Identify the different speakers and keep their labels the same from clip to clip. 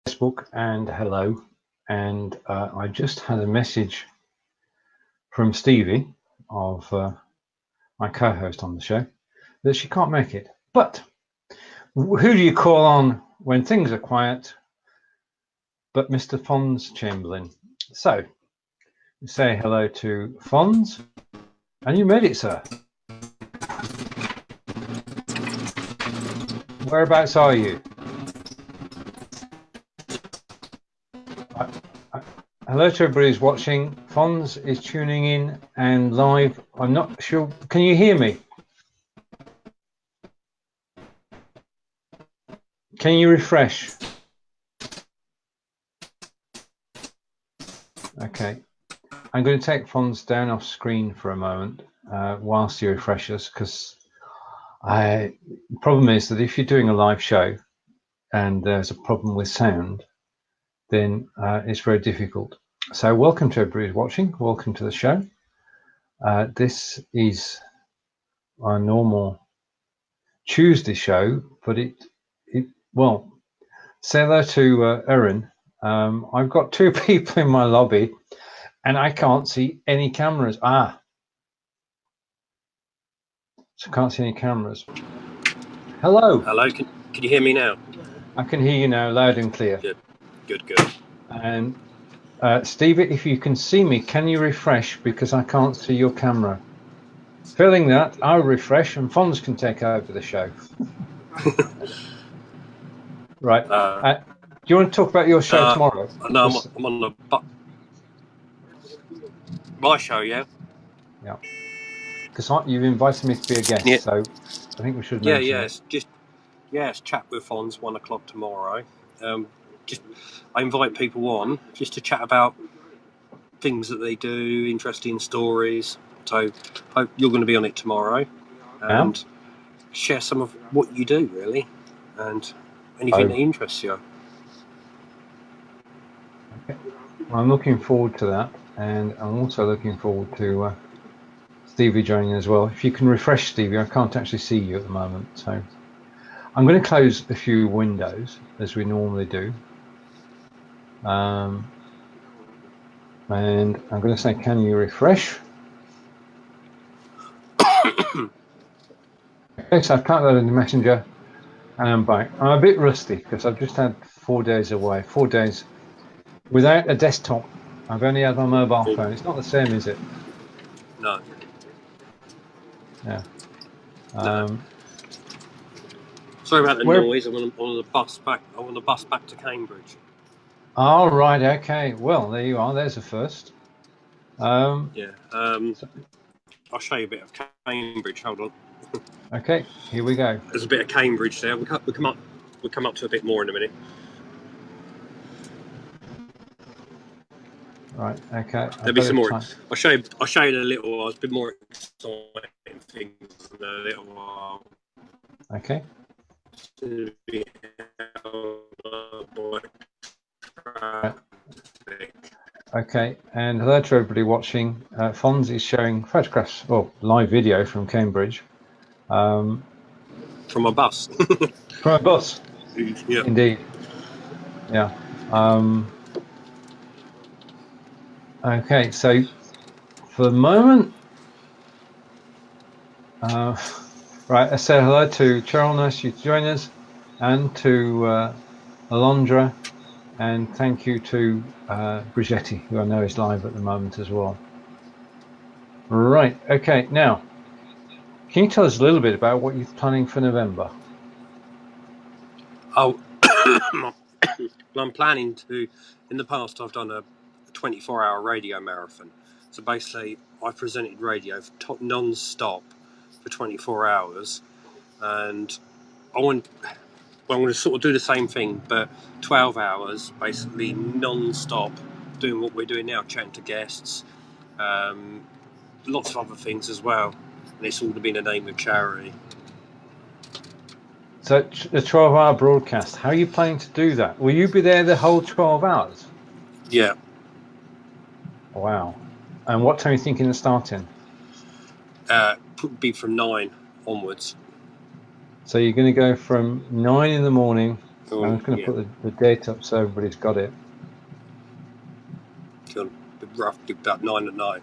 Speaker 1: Facebook and hello, and I just had a message from Stevie of my co-host on the show that she can't make it. But who do you call on when things are quiet but Mr. Fonz Chamberlain? So say hello to Fonz, and you made it, sir. Whereabouts are you? Hello to everybody who's watching. Fonz is tuning in and live. I'm not sure. Can you hear me? Can you refresh? Okay. I'm going to take Fonz down off screen for a moment whilst he refreshes, because the problem is that if you're doing a live show and there's a problem with sound, then it's very difficult. So welcome to everybody who's watching. Welcome to the show. This is our normal Tuesday show, but well, say hello to Erin. I've got two people in my lobby and I can't see any cameras. So I can't see any cameras. Hello.
Speaker 2: Hello, can you hear me now?
Speaker 1: I can hear you now, loud and clear.
Speaker 2: Good.
Speaker 1: And Stevie, if you can see me, can you refresh, because I can't see your camera? Failing that, I'll refresh and Fonz can take over the show. Right. Do you want to talk about your show tomorrow?
Speaker 2: No, I'm on my show, yeah?
Speaker 1: Yeah. Because you've invited me to be a guest, so I think we should mention it.
Speaker 2: It's chat with Fonz, 1 o'clock tomorrow. I invite people on just to chat about things that they do, interesting stories. So hope you're going to be on it tomorrow and share some of what you do, really, and anything that interests you.
Speaker 1: Okay. Well, I'm looking forward to that, and I'm also looking forward to Stevie joining as well. If you can refresh, Stevie, I can't actually see you at the moment, so I'm going to close a few windows as we normally do. And I'm going to say, can you refresh? Okay, so I've cut that in the messenger and I'm back. I'm a bit rusty because I've just had 4 days away, 4 days without a desktop. I've only had my mobile phone. It's not the same, is it?
Speaker 2: No.
Speaker 1: Yeah.
Speaker 2: No. Sorry about the noise. I'm on the bus back. I'm on the bus back to Cambridge.
Speaker 1: All right. Okay. Well, there you are. There's a first.
Speaker 2: I'll show you a bit of Cambridge. Hold on.
Speaker 1: Okay. Here we go.
Speaker 2: There's a bit of Cambridge there. We'll come up to a bit more in a minute.
Speaker 1: Right. Okay.
Speaker 2: There'll be some more. I'll show you in a little while. There's a bit more exciting things in a little while.
Speaker 1: Okay. Okay, and hello to everybody watching. Fonz is showing photographs, or live video from Cambridge.
Speaker 2: From a bus.
Speaker 1: From a bus.
Speaker 2: Yeah.
Speaker 1: Indeed. Yeah. Okay, so for the moment, right, I say hello to Cheryl, nice you to join us, and to Alondra, and thank you to Brigetti, who I know is live at the moment as well. Right, okay, now, can you tell us a little bit about what you're planning for November?
Speaker 2: Oh, I'm planning to, in the past I've done a 24-hour radio marathon. So basically I presented radio non-stop for 24 hours, and I'm going to sort of do the same thing, but 12 hours, basically non-stop, doing what we're doing now, chatting to guests, lots of other things as well, and it's all to be in the name of charity.
Speaker 1: So the 12-hour broadcast, how are you planning to do that? Will you be there the whole 12 hours?
Speaker 2: Yeah.
Speaker 1: Wow. And what time are you thinking of starting?
Speaker 2: Be from 9 onwards.
Speaker 1: So you're going to go from 9 in the morning I'm just going to put the date up so everybody's got it.
Speaker 2: Roughly about 9 at night.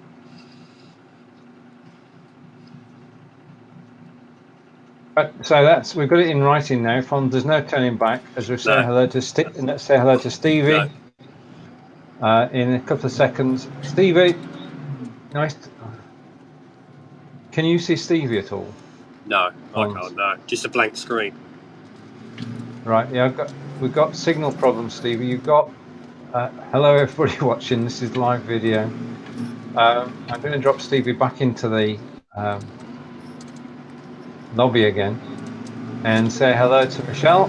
Speaker 1: So we've got it in writing now. Fonz, there's no turning back as we say hello to Stevie. In a couple of seconds, Stevie. Nice. Can you see Stevie at all?
Speaker 2: No, Fonz? I can't. No, just a blank screen.
Speaker 1: Right. Yeah, we've got signal problems, Stevie. You've got. Hello, everybody watching. This is live video. I'm going to drop Stevie back into the lobby again and say hello to Michelle,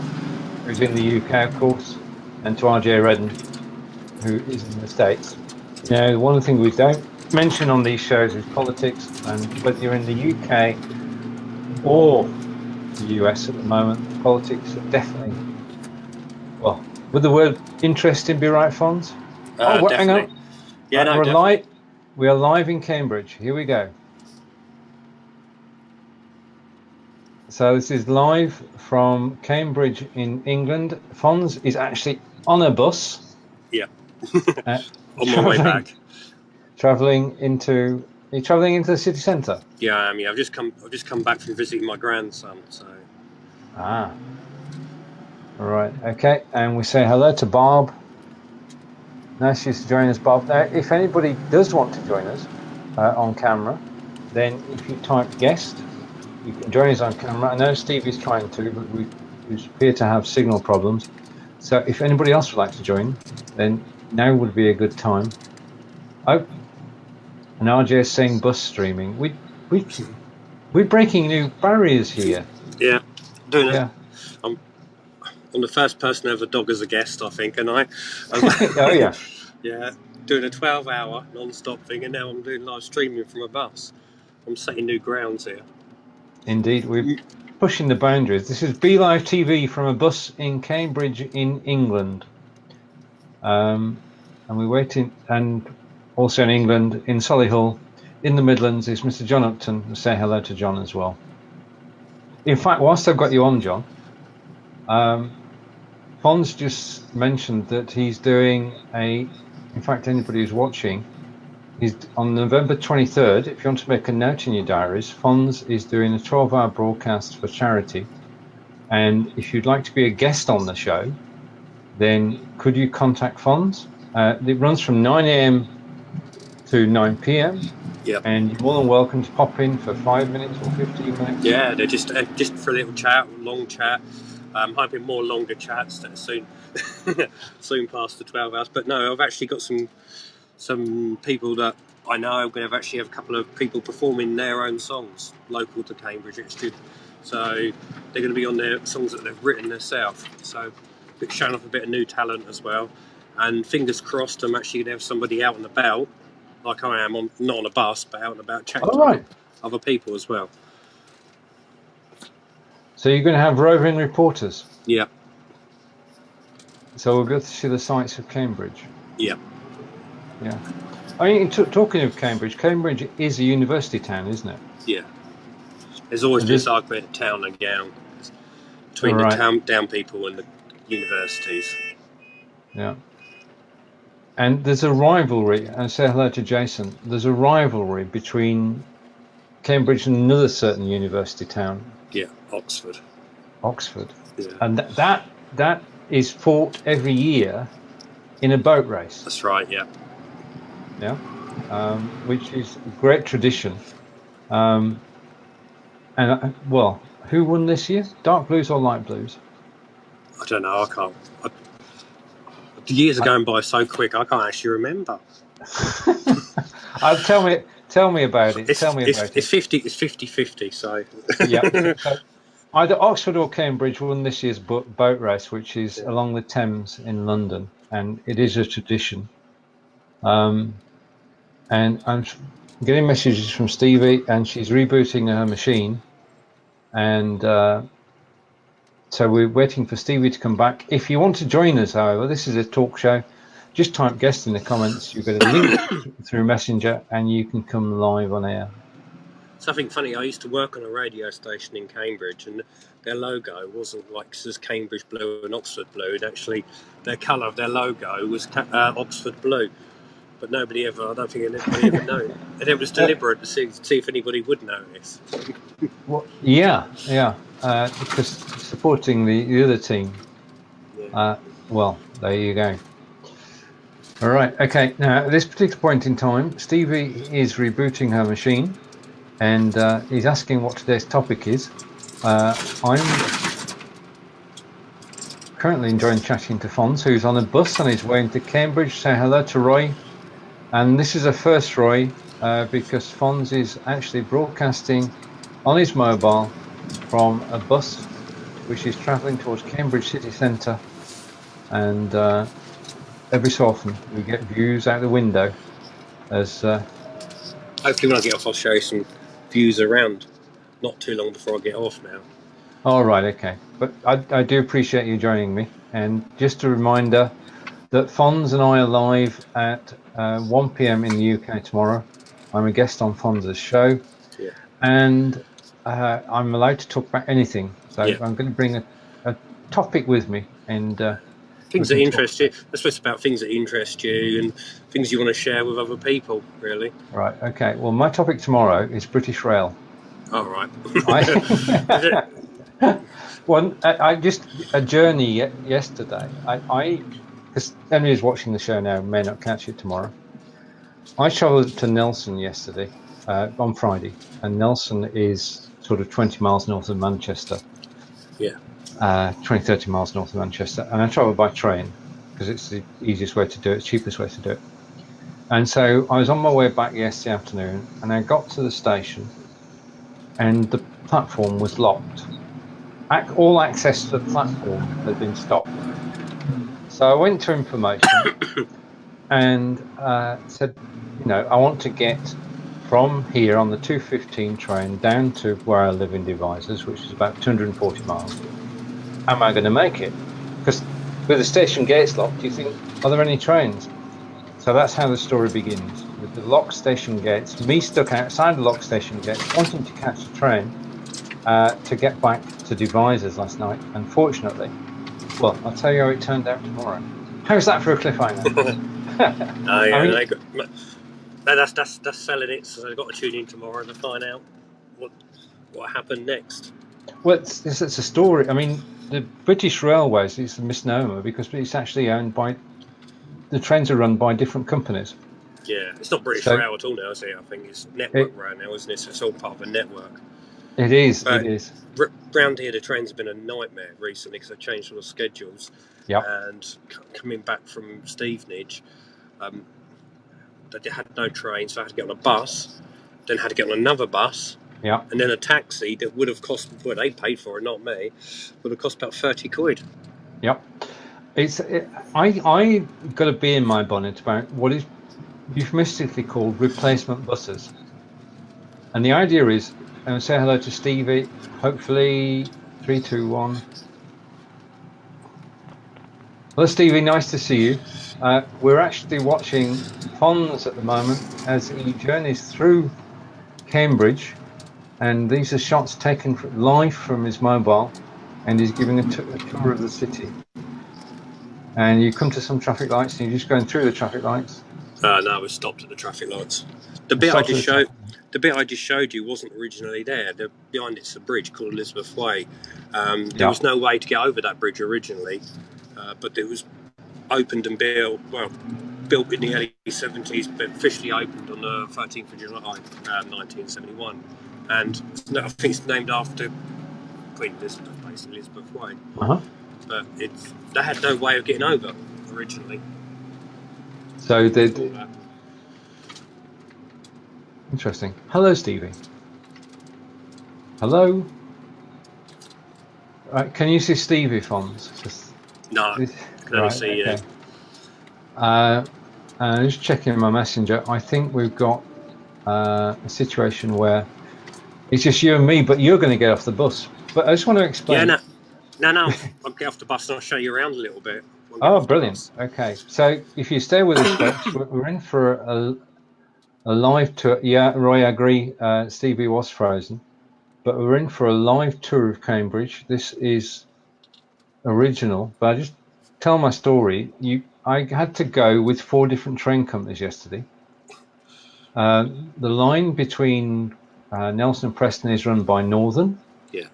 Speaker 1: who's in the UK, of course, and to RJ Redden, who is in the States. Now, one of the things we don't mention on these shows is politics, and whether you're in the UK or the US at the moment, politics are definitely, well, would the word interesting be right, Fonz? Hang on.
Speaker 2: Yeah, no,
Speaker 1: we are live in Cambridge. Here we go. So this is live from Cambridge in England. Fonz is actually on a bus.
Speaker 2: Yeah. On my way back.
Speaker 1: Travelling into the city centre.
Speaker 2: Yeah, I mean, I've just come back from visiting my grandson. So.
Speaker 1: Ah. All right. Okay. And we say hello to Bob. Nice to join us, Bob. Now, if anybody does want to join us on camera, then if you type guest, you can join us on camera. I know Steve is trying to, but we appear to have signal problems. So if anybody else would like to join, then now would be a good time. Oh, and RJ is saying bus streaming. We're breaking new barriers here.
Speaker 2: Yeah, doing it. I'm the first person to have a dog as a guest, I think, and I.
Speaker 1: Oh yeah.
Speaker 2: Yeah, doing a 12-hour non-stop thing, and now I'm doing live streaming from a bus. I'm setting new grounds here.
Speaker 1: Indeed, we're pushing the boundaries. This is BLive TV from a bus in Cambridge in England. And we're waiting, and also in England, in Solihull, in the Midlands, is Mr. John Upton. We'll say hello to John as well. In fact, whilst I've got you on, John, Fonz just mentioned that he's doing in fact, anybody who's watching, he's on November 23rd. If you want to make a note in your diaries, Fonz is doing a 12-hour broadcast for charity. And if you'd like to be a guest on the show, then could you contact Fonz? It runs from 9 a.m. to 9 p.m.
Speaker 2: Yep.
Speaker 1: And you're more than welcome to pop in for 5 minutes or 15 minutes.
Speaker 2: Yeah, they're just for a little chat, long chat. Hoping more longer chats that soon past the 12 hours. But no, I've actually got some people that I know. I'm going to actually have a couple of people performing their own songs local to Cambridge. So they're going to be on their songs that they've written themselves. So showing off a bit of new talent as well. And fingers crossed, I'm actually going to have somebody out and about, like I am, not on a bus, but out and about chatting to other people as well.
Speaker 1: So you're going to have roving reporters?
Speaker 2: Yeah.
Speaker 1: So we'll go to see the sights of Cambridge?
Speaker 2: Yeah.
Speaker 1: Yeah. I mean, talking of Cambridge is a university town, isn't it?
Speaker 2: Yeah. There's always this argument of town and gown between the down people and the universities.
Speaker 1: Yeah. And there's a rivalry, and say hello to Jason, there's a rivalry between Cambridge and another certain university town.
Speaker 2: Yeah, Oxford.
Speaker 1: Yeah. And that is fought every year in a boat race.
Speaker 2: That's right, yeah.
Speaker 1: Yeah, which is a great tradition. And well, who won this year? Dark Blues or Light Blues?
Speaker 2: I don't know, I can't. The years are going by so quick, I can't actually remember.
Speaker 1: Tell me about it.
Speaker 2: It's 50-50, so.
Speaker 1: Yeah. So either Oxford or Cambridge won this year's boat race, which is along the Thames in London, and it is a tradition. And I'm getting messages from Stevie, and she's rebooting her machine, and so we're waiting for Stevie to come back. If you want to join us, however, this is a talk show. Just type guest in the comments. You get a link through Messenger, and you can come live on air.
Speaker 2: Something funny, I used to work on a radio station in Cambridge, and their logo wasn't like there's Cambridge blue and Oxford blue, and actually their colour of their logo was Oxford blue. But I don't think anybody ever known. And it was deliberate to see if anybody would notice.
Speaker 1: Well, yeah, because supporting the other team.
Speaker 2: Yeah.
Speaker 1: Well, there you go. All right, okay. Now, at this particular point in time, Stevie is rebooting her machine, and he's asking what today's topic is. I'm currently enjoying chatting to Fonz, who's on a bus on his way into Cambridge. Say hello to Roy. And this is a first, Roy, because Fonz is actually broadcasting on his mobile from a bus which is travelling towards Cambridge city centre, and every so often we get views out the window as
Speaker 2: hopefully when I get off I'll show you some views around not too long before I get off now.
Speaker 1: All right, okay, but I do appreciate you joining me, and just a reminder that Fonz and I are live at 1 p.m. in the UK tomorrow. I'm a guest on Fonz's show,
Speaker 2: Yeah.
Speaker 1: and I'm allowed to talk about anything, so
Speaker 2: Yeah.
Speaker 1: I'm going to bring a topic with me, and
Speaker 2: things that interest you. That's what's about, things that interest you and things you want to share with other people, really.
Speaker 1: Right, okay. Well, my topic tomorrow is British Rail.
Speaker 2: All right.
Speaker 1: Well, I just a journey yesterday. Because anybody who's watching the show now may not catch it tomorrow. I travelled to Nelson yesterday, on Friday, and Nelson is sort of 20 miles north of Manchester.
Speaker 2: Yeah.
Speaker 1: 20, 30 miles north of Manchester, and I travelled by train because it's the easiest way to do it, cheapest way to do it. And so I was on my way back yesterday afternoon, and I got to the station, and the platform was locked. All access to the platform had been stopped. So I went to information and said, I want to get from here on the 2:15 train down to where I live in Devizes, which is about 240 miles. Am I going to make it? Because with the station gates locked, you think, are there any trains? So that's how the story begins, with the locked station gates, me stuck outside the locked station gates, wanting to catch the train to get back to Devizes last night. Unfortunately, well, I'll tell you how it turned out tomorrow. How's that for a cliffhanger?
Speaker 2: Oh, yeah, that's selling it, so I've got to tune in tomorrow to find out what happened next.
Speaker 1: Well, it's a story. I mean, the British Railways is a misnomer because it's actually owned by, the trains are run by different companies.
Speaker 2: Yeah, it's not British Rail at all now, is it? I think it's Network Rail now, isn't it? So it's all part of a network.
Speaker 1: It is, but it is.
Speaker 2: Round here, the trains have been a nightmare recently because they've changed all the schedules.
Speaker 1: Yep.
Speaker 2: And coming back from Stevenage, they had no train, so I had to get on a bus, then had to get on another bus, and then a taxi that would have cost, well, they paid for it, not me, would have cost about 30 quid.
Speaker 1: Yep. I got a bee in my bonnet about what is euphemistically called replacement buses. And the idea is, and say hello to Stevie, hopefully 3, 2, 1. Hello Stevie, nice to see you. We're actually watching Fonz at the moment as he journeys through Cambridge, and these are shots taken live from his mobile, and he's giving a tour of the city. And you come to some traffic lights, and you're just going through the traffic lights.
Speaker 2: No, we stopped at the traffic lights. The bit I just showed you wasn't originally there. Behind it's a bridge called Elizabeth Way. There was no way to get over that bridge originally, but it was opened and built in the early 70s, but officially opened on the 13th of July 1971. And I think it's named after Queen Elizabeth, basically, Elizabeth Way.
Speaker 1: Uh-huh.
Speaker 2: But they had no way of getting over originally.
Speaker 1: So they. Interesting. Hello, Stevie. Hello. Right, can you see Stevie, Fonz?
Speaker 2: No, I can only see you.
Speaker 1: Just checking my messenger. I think we've got a situation where it's just you and me, but you're going to get off the bus. But I just want to explain.
Speaker 2: Yeah, no. I'll get off the bus and I'll show you around a little bit.
Speaker 1: Oh, brilliant. Okay. So if you stay with us, folks, we're in for a live tour. Yeah, Roy, I agree. Stevie was frozen, but we're in for a live tour of Cambridge. This is original, but I just tell my story. I had to go with 4 different train companies yesterday. The line between Nelson and Preston is run by Northern.
Speaker 2: Yeah.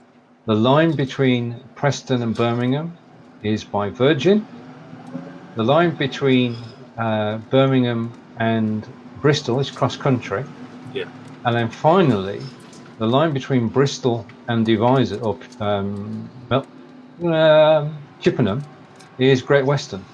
Speaker 1: The line between Preston and Birmingham is by Virgin. The line between Birmingham and Bristol is cross country.
Speaker 2: Yeah.
Speaker 1: And then finally, the line between Bristol and Devizes, or Chippenham, is Great Western.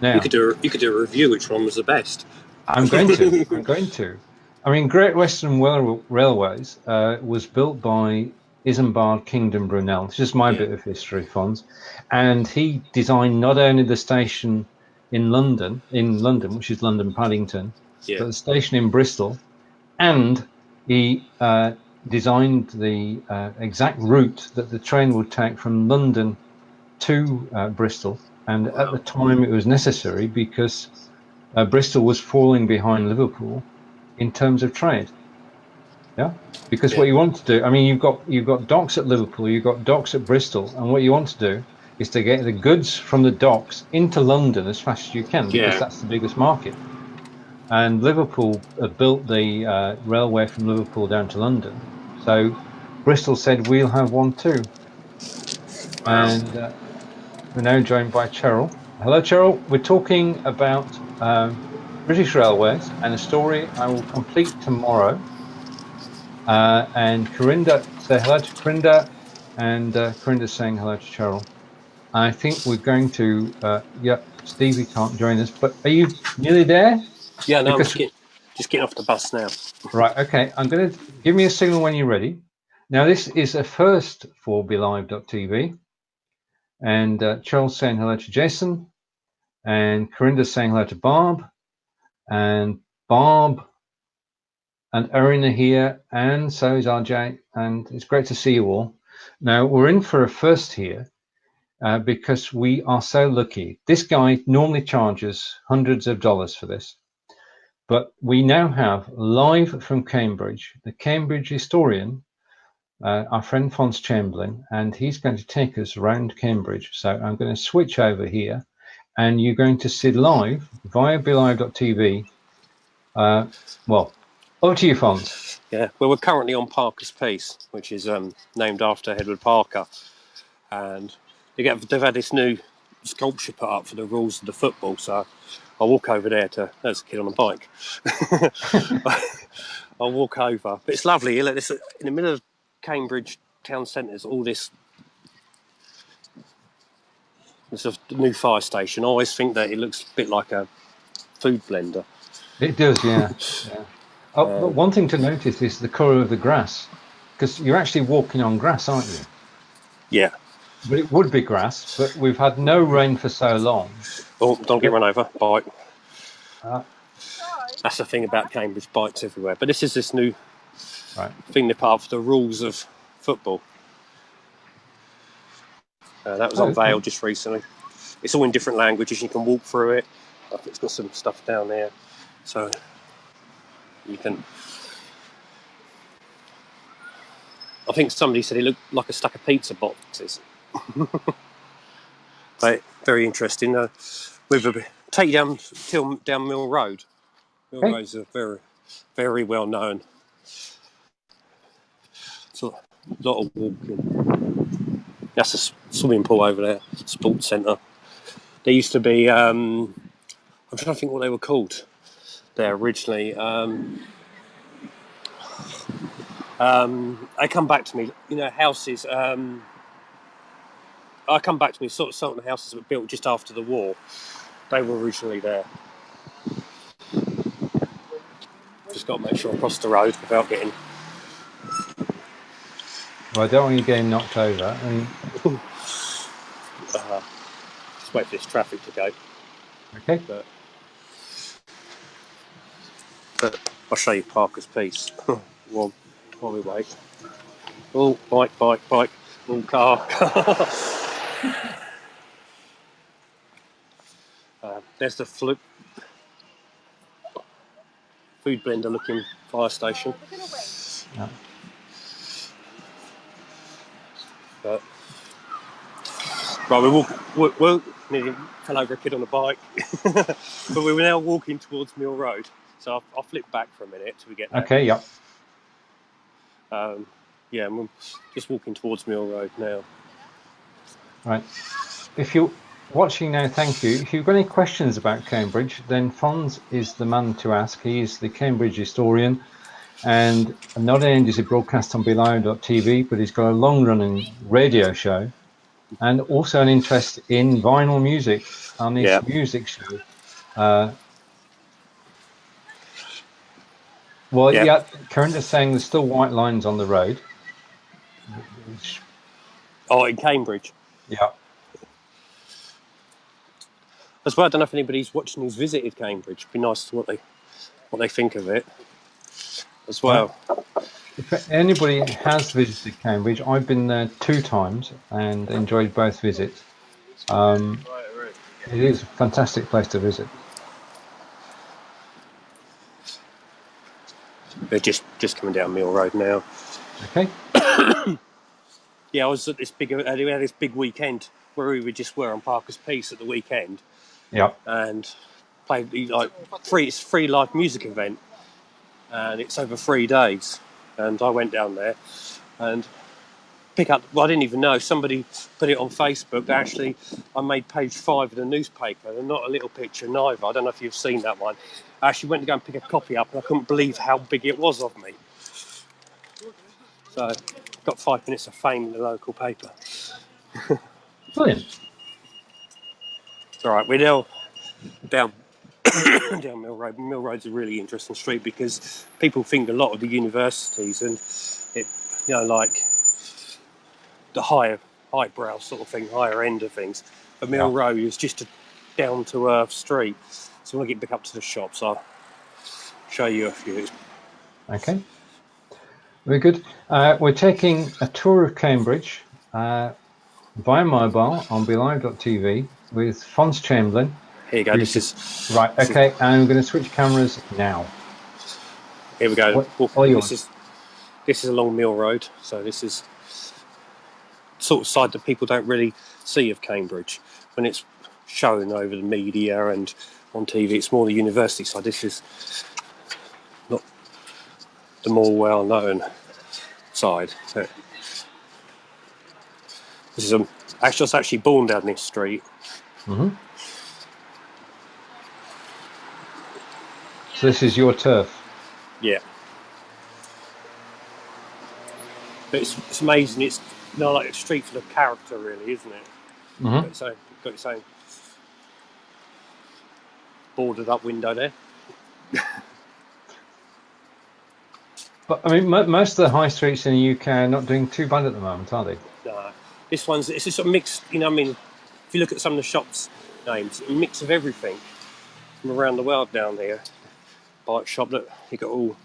Speaker 2: You
Speaker 1: Now,
Speaker 2: could do a review which one was the best.
Speaker 1: I'm going to. I mean, Great Western Railways was built by Isambard Kingdom Brunel. This is my
Speaker 2: Yeah.
Speaker 1: bit of history, Fonz. And he designed not only the station in London, which is London Paddington,
Speaker 2: Yeah.
Speaker 1: but the station in Bristol, and he designed the exact route that the train would take from London to Bristol. And at the time, it was necessary because Bristol was falling behind Liverpool in terms of trade. Yeah, because
Speaker 2: Yeah.
Speaker 1: what you want to do, I mean, you've got docks at Liverpool, you've got docks at Bristol, and what you want to do is to get the goods from the docks into London as fast as you can, because
Speaker 2: Yeah.
Speaker 1: that's the biggest market. And Liverpool built the railway from Liverpool down to London. So Bristol said, we'll have one too.
Speaker 2: Wow.
Speaker 1: And we're now joined by Cheryl. Hello, Cheryl. We're talking about British Railways and a story I will complete tomorrow. And Corinda, say hello to Corinda. And Corinda's saying hello to Cheryl. I think we're going to, Stevie can't join us, but are you nearly there?
Speaker 2: Yeah, no, I'm
Speaker 1: Because
Speaker 2: just getting off the bus now.
Speaker 1: Right, okay. I'm going to give me a signal when you're ready. Now, this is a first for BLIFbot.tv. And Charles saying hello to Jason. And Corinda's saying hello to Barb. And Barb and Erin are here. And so is RJ. And it's great to see you all. Now, we're in for a first here because we are so lucky. This guy normally charges hundreds of dollars for this. But we now have live from Cambridge, the Cambridge historian, our friend Fonz Chamberlain, and he's going to take us around Cambridge. So I'm going to switch over here, and you're going to see live via BLIFbot.tv. Well, over to you, Fonz.
Speaker 2: Yeah, well, we're currently on Parker's Piece, which is named after Edward Parker, and they've had this new sculpture put up for the rules of the football. So I'll walk over there there's a kid on a bike. I'll walk over, but it's lovely. Look, this in the middle of Cambridge town centre. There's all this. There's a new fire station. I always think that it looks a bit like a food blender.
Speaker 1: It does, yeah. Oh, but one thing to notice is the colour of the grass, because you're actually walking on grass, aren't you?
Speaker 2: Yeah.
Speaker 1: But it would be grass, but we've had no rain for so long.
Speaker 2: Oh, don't get run over. Bike.
Speaker 1: Uh,
Speaker 2: That's the thing about Cambridge, bikes everywhere. But this is this new thing they put up for the rules of football. That was unveiled just recently. It's all in different languages. You can walk through it. I think it's got some stuff down there. So you can... I think somebody said it looked like a stack of pizza boxes. But very interesting. Take you down Mill Road. Mill Road's a very, very well known. So a lot of walking. That's a swimming pool over there, sports centre. There used to be, I'm trying to think what they were called there originally. They come back to me, houses. I come back to me, sort of certain houses that were built just after the war. They were originally there. Just got to make sure I cross the road without getting...
Speaker 1: Well, I don't want you getting knocked over.
Speaker 2: Just wait for this traffic to go.
Speaker 1: Okay.
Speaker 2: But I'll show you Parker's Piece. While we wait. Oh, bike. Oh, car. There's the flip. food blender looking fire station.
Speaker 1: Yeah.
Speaker 2: But right, we nearly fell over a kid on a bike, but we were now walking towards Mill Road. So I'll flip back for a minute till we get there.
Speaker 1: Okay. Yeah.
Speaker 2: Yeah, and we're just walking towards Mill Road now.
Speaker 1: Right. If you're watching now, thank you. If you've got any questions about Cambridge, then Fonz is the man to ask. He is the Cambridge historian, and not only does he broadcast on BLIFbot, but he's got a long-running radio show, and also an interest in vinyl music on his music show. Well, yeah, Karen is saying there's still white lines on the road.
Speaker 2: Oh, in Cambridge?
Speaker 1: Yeah.
Speaker 2: As well, I don't know if anybody's watching who's visited Cambridge. It'd be nice to what they think of it as well.
Speaker 1: If anybody has visited Cambridge, I've been there 2 times and enjoyed both visits. It is a fantastic place to visit.
Speaker 2: We're just coming down Mill Road now.
Speaker 1: Okay.
Speaker 2: Yeah, I was at this we had this big weekend where we just were on Parker's Piece at the weekend.
Speaker 1: Yeah.
Speaker 2: And played it's free live music event, and it's over 3 days. And I went down there and pick up. Well, I didn't even know, somebody put it on Facebook. Actually, I made page 5 of the newspaper, and not a little picture neither. I don't know if you've seen that one. I actually went to go and pick a copy up, and I couldn't believe how big it was of me. So, got 5 minutes of fame in the local paper.
Speaker 1: Brilliant.
Speaker 2: It's all right. We're now down Mill Road. Mill Road's a really interesting street because people think a lot of the universities and it, like the highbrow sort of thing, higher end of things. But Mill Road is just a down to earth street. So when I get back up to the shops, I'll show you a few.
Speaker 1: Okay. Very good. We're taking a tour of Cambridge via mobile on BLIFbot with Fonz Chamberlain.
Speaker 2: Here you go. This is
Speaker 1: right. Okay, and I'm going to switch cameras now.
Speaker 2: Here we go.
Speaker 1: This
Speaker 2: is along Mill Road, so this is sort of side that people don't really see of Cambridge when it's shown over the media and on TV. It's more the university side. This is not the more well-known side. This is I was actually born down this street.
Speaker 1: Mm-hmm. So this is your turf?
Speaker 2: Yeah. But it's amazing. It's like a street full of character, really, isn't it?
Speaker 1: Mm-hmm.
Speaker 2: Got its own boarded up window there.
Speaker 1: But I mean, most of the high streets in the UK are not doing too bad at the moment, are they?
Speaker 2: No. It's a sort of mix. I mean, if you look at some of the shops' names, a mix of everything from around the world down here. Bike shop, look, you got all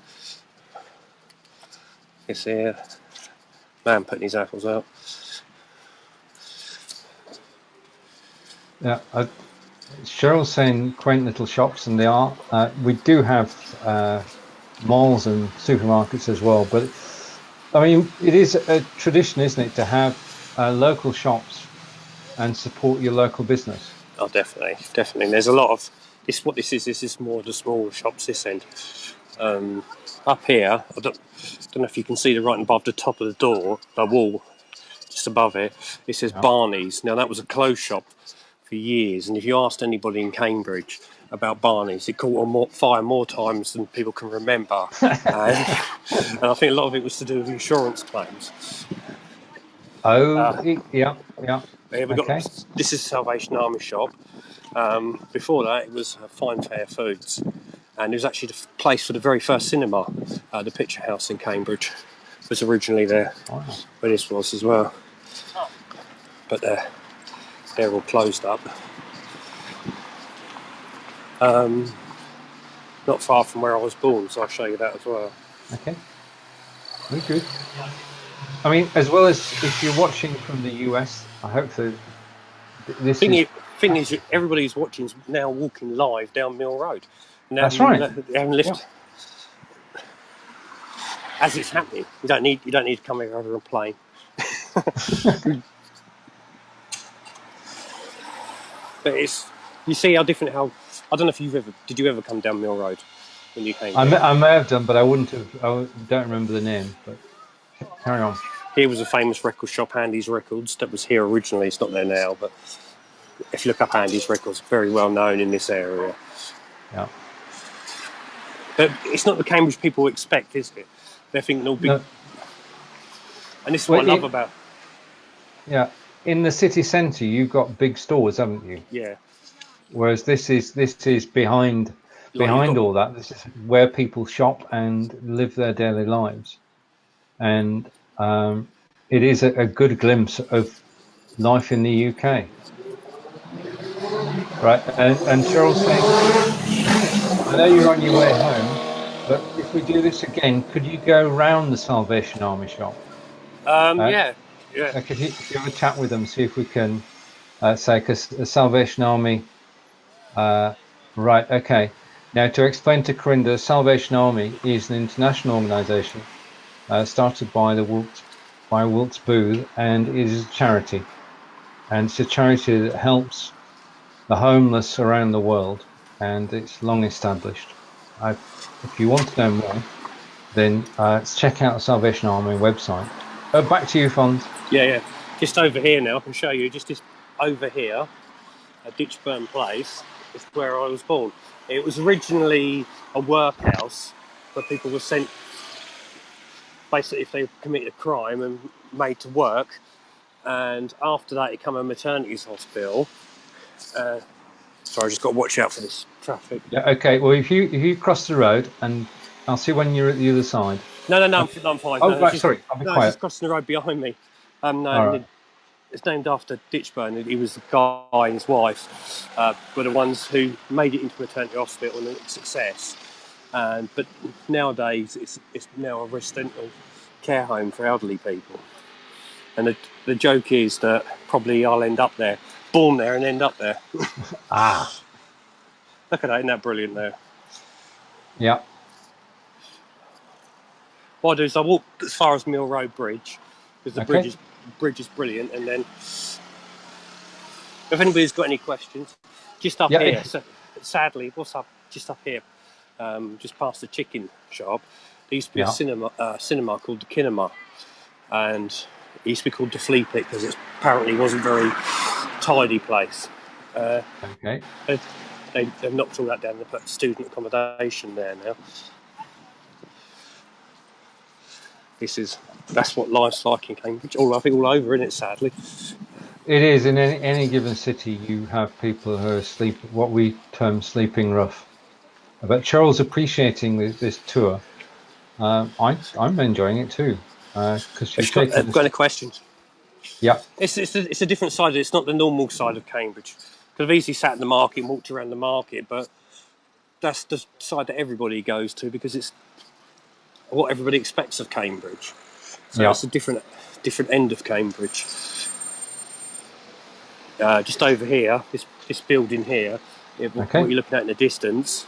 Speaker 2: this here. Man putting his apples out.
Speaker 1: Yeah, Cheryl's saying quaint little shops, and they are. We do have malls and supermarkets as well, but I mean, it is a tradition, isn't it, to have local shops and support your local business?
Speaker 2: Oh, definitely. There's a lot of this is more the smaller shops this end. Up here, I don't know if you can see the right above the top of the door, the wall, just above it says Barney's. Now that was a clothes shop for years, and if you asked anybody in Cambridge about Barney's, it caught on fire more times than people can remember. And I think a lot of it was to do with insurance claims.
Speaker 1: Oh, yeah.
Speaker 2: Here we got this is Salvation Army shop. Before that, it was Fine Fair Foods, and it was actually the place for the very first cinema. The Picture House in Cambridge was originally there, where this was as well. But they're all closed up. Not far from where I was born, so I'll show you that as well.
Speaker 1: Okay, very good. I mean, as well as if you're watching from the US, I hope that this
Speaker 2: thing is, everybody who's watching is now walking live down Mill Road. Now,
Speaker 1: that's right.
Speaker 2: They haven't lifted. as it's happening. You don't need to come here over a plane. But you see how different. How I don't know if did you ever come down Mill Road when you came here?
Speaker 1: I may have done, but I wouldn't have. Don't remember the name. But carry on.
Speaker 2: Here was a famous record shop, Andy's Records, that was here originally. It's not there now, but if you look up Andy's Records, very well known in this area.
Speaker 1: Yeah.
Speaker 2: But it's not the Cambridge people expect, is it? They're thinking all big. No. And this is what I love about.
Speaker 1: Yeah, in the city centre, you've got big stores, haven't you?
Speaker 2: Yeah.
Speaker 1: Whereas this is behind all that. This is where people shop and live their daily lives, and it is a good glimpse of life in the UK. Right, and Cheryl's saying, I know you're on your way home, but if we do this again, could you go round the Salvation Army shop?
Speaker 2: Yeah.
Speaker 1: Could you have a chat with them, see if we can say, because the Salvation Army, right, okay. Now, to explain to Corinda, Salvation Army is an international organisation started by Wilkes Booth, and it is a charity. And it's a charity that helps the homeless around the world, and it's long established. If you want to know more, then check out the Salvation Army website. Back to you, Fonz.
Speaker 2: Yeah. Just over here now, I can show you. Just over here, at Ditchburn Place, is where I was born. It was originally a workhouse where people were sent, basically, if they committed a crime and made to work. And after that, it became a maternity hospital. Sorry, I just got to watch out for this traffic.
Speaker 1: Yeah. Okay. Well, if you cross the road, and I'll see when you're at the other side.
Speaker 2: No, I'm fine.
Speaker 1: Oh, right. Sorry. I'll be quiet.
Speaker 2: Just crossing the road behind me.
Speaker 1: Right.
Speaker 2: It's named after Ditchburn. He was the guy and his wife were the ones who made it into maternity hospital and a success. But nowadays, it's now a residential care home for elderly people. And the joke is that probably I'll end up there, born there and end up there. Look at that, isn't that brilliant there?
Speaker 1: Yeah.
Speaker 2: What I do is I walk as far as Mill Road Bridge, because the bridge is brilliant. And then, if anybody's got any questions, just up here. So, sadly, what's up? Just up here, just past the chicken shop, there used to be a cinema called the Kinema, and it used to be called the Flea Pit because it apparently wasn't a very tidy place. They've knocked all that down and put student accommodation there now. That's what life's like in Cambridge. I think all over, isn't it, sadly?
Speaker 1: It is. In any given city, you have people who are what we term sleeping rough. But Charles appreciating this tour. I'm enjoying it too. Because
Speaker 2: I've got any questions?
Speaker 1: Yeah.
Speaker 2: It's a different side. It's not the normal side of Cambridge. Because I've easily sat in the market and walked around the market, but that's the side that everybody goes to because it's what everybody expects of Cambridge. So it's a different end of Cambridge. Just over here, this building here, what you're looking at in the distance,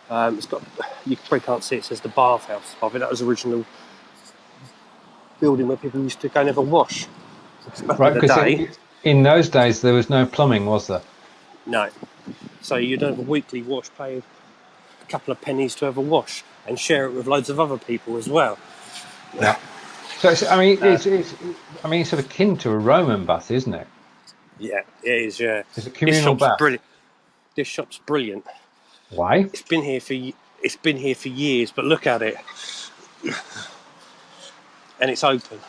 Speaker 2: it's got, you probably can't see it, says the bathhouse. I think that was the original building where people used to go and have a wash.
Speaker 1: Right, because in those days there was no plumbing, was there?
Speaker 2: No. So you'd have a weekly wash, pay a couple of pennies to have a wash and share it with loads of other people as well.
Speaker 1: Yeah. So it's sort of akin to a Roman bath, isn't it?
Speaker 2: Yeah, it is. Yeah.
Speaker 1: It's a communal bath.
Speaker 2: Brilliant. This shop's brilliant.
Speaker 1: Why?
Speaker 2: It's been here for years, but look at it, and it's open.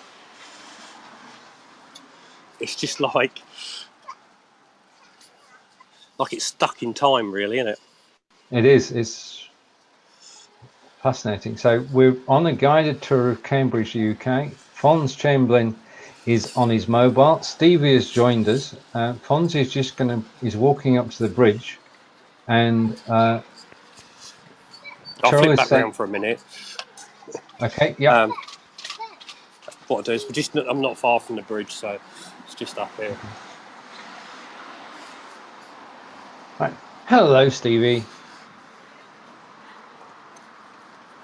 Speaker 2: It's just like it's stuck in time, really, isn't it?
Speaker 1: It is. It's fascinating. So we're on a guided tour of Cambridge, UK. Fonz Chamberlain is on his mobile. Stevie has joined us. Fonz is he's walking up to the bridge, and
Speaker 2: I'll flip back round for a minute.
Speaker 1: Okay. Yeah.
Speaker 2: What I do is I'm not far from the bridge, so it's just up here.
Speaker 1: Right. Hello, Stevie.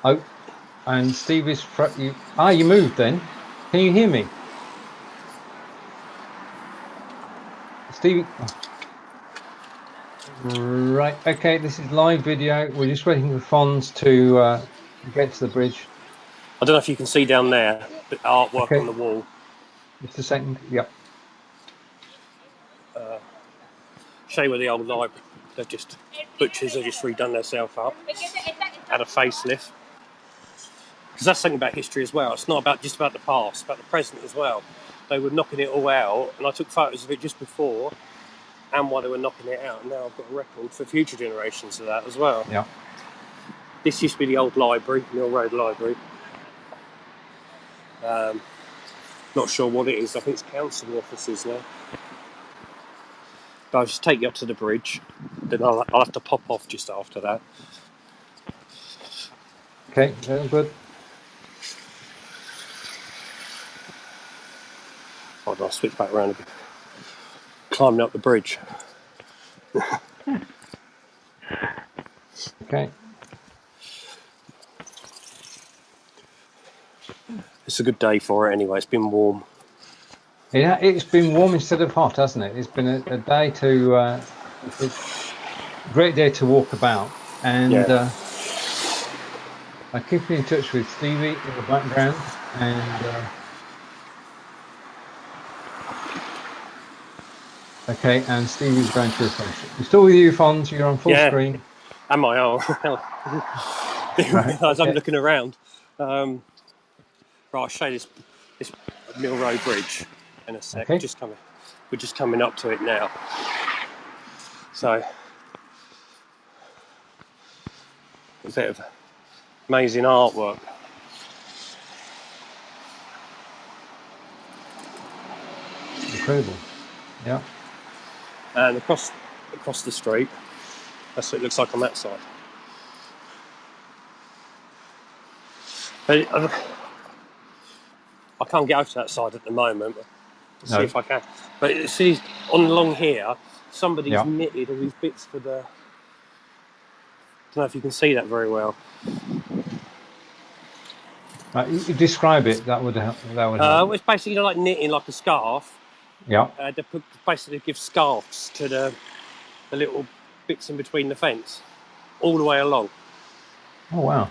Speaker 1: Oh, And Steve is you. You moved then. Can you hear me, Stevie? Oh. Right. Okay. This is live video. We're just waiting for Fonz to get to the bridge.
Speaker 2: I don't know if you can see down there the artwork on the wall.
Speaker 1: Just a second. Yep.
Speaker 2: Show you where the old library. They're just butchers. They've just redone themselves up. Had a facelift. Because that's something about history as well. It's not just about the past, it's about the present as well. They were knocking it all out, and I took photos of it just before and while they were knocking it out. And now I've got a record for future generations of that as well.
Speaker 1: Yeah.
Speaker 2: This used to be the old library, Mill Road Library. Not sure what it is. I think it's council offices now. But I'll just take you up to the bridge. Then I'll have to pop off just after that.
Speaker 1: Okay, very good.
Speaker 2: Hold on, I'll switch back around a bit. Climbing up the bridge.
Speaker 1: Okay.
Speaker 2: It's a good day for it anyway. It's been warm.
Speaker 1: Yeah, it's been warm instead of hot, hasn't it? It's been a day to a great day to walk about, and I keep in touch with Stevie in the background, and okay, and Stevie's going to refresh. We're still with you, Fonz. You're on full screen.
Speaker 2: Am I? Oh, right, as I'm looking around. Right, I'll show you this Mill Road Bridge in a sec.
Speaker 1: Okay.
Speaker 2: We're just coming up to it now. So, a bit of amazing artwork.
Speaker 1: Incredible. Yeah.
Speaker 2: And across the street, that's what it looks like on that side. But I can't get over to that side at the moment. But see if I can. But see, along here, somebody's knitted all these bits for the. I don't know if you can see that very well.
Speaker 1: You describe it. That would help.
Speaker 2: It's basically like knitting, like a scarf.
Speaker 1: Yeah.
Speaker 2: They basically give scarves to the little bits in between the fence, all the way along.
Speaker 1: Oh wow.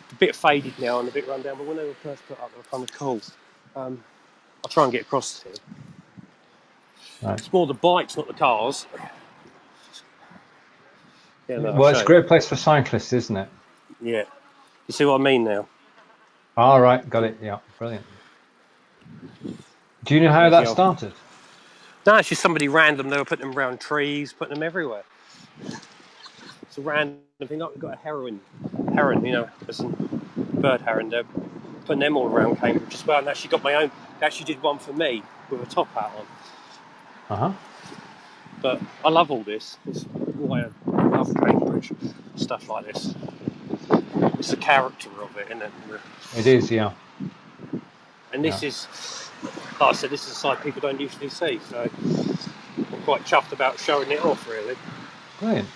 Speaker 2: It's a bit faded now and a bit run down, but when they were first put up, they were kind of cool. I'll try and get across here. Right. It's more the bikes, not the cars. Yeah,
Speaker 1: well, it's a great place for cyclists, isn't it?
Speaker 2: Yeah. You see what I mean now?
Speaker 1: All right, got it. Yeah, brilliant. Do you know how that started?
Speaker 2: No, it's just somebody random. They were putting them around trees, putting them everywhere. It's a random thing. We've got a heron, there's a bird heron. They're putting them all around Cambridge as well. And actually got my own. They actually did one for me with a top hat on. But I love all this. It's why I love Cambridge, stuff like this. It's the character of it, isn't it?
Speaker 1: It is, yeah.
Speaker 2: And this is, like I said, this is a side people don't usually see, so I'm quite chuffed about showing it off, really.
Speaker 1: Brilliant.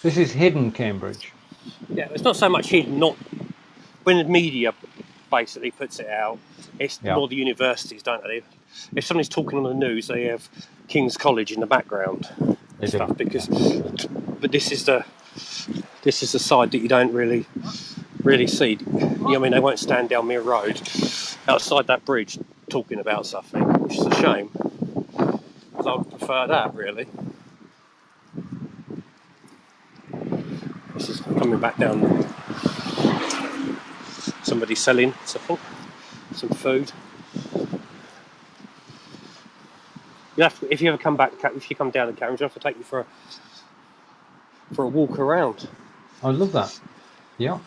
Speaker 1: This is hidden Cambridge.
Speaker 2: Yeah, it's not so much hidden, not when the media basically puts it out, it's more the universities, don't they? If somebody's talking on the news, they have King's College in the background and stuff, but this is the side that you don't really see. I mean, they won't stand down Mill Road outside that bridge talking about something, which is a shame, because I would prefer that, really. This is coming back down. Somebody selling something, some food. If you ever come back, if you come down to Cambridge, I have to take you for a walk around.
Speaker 1: I love that. Yeah.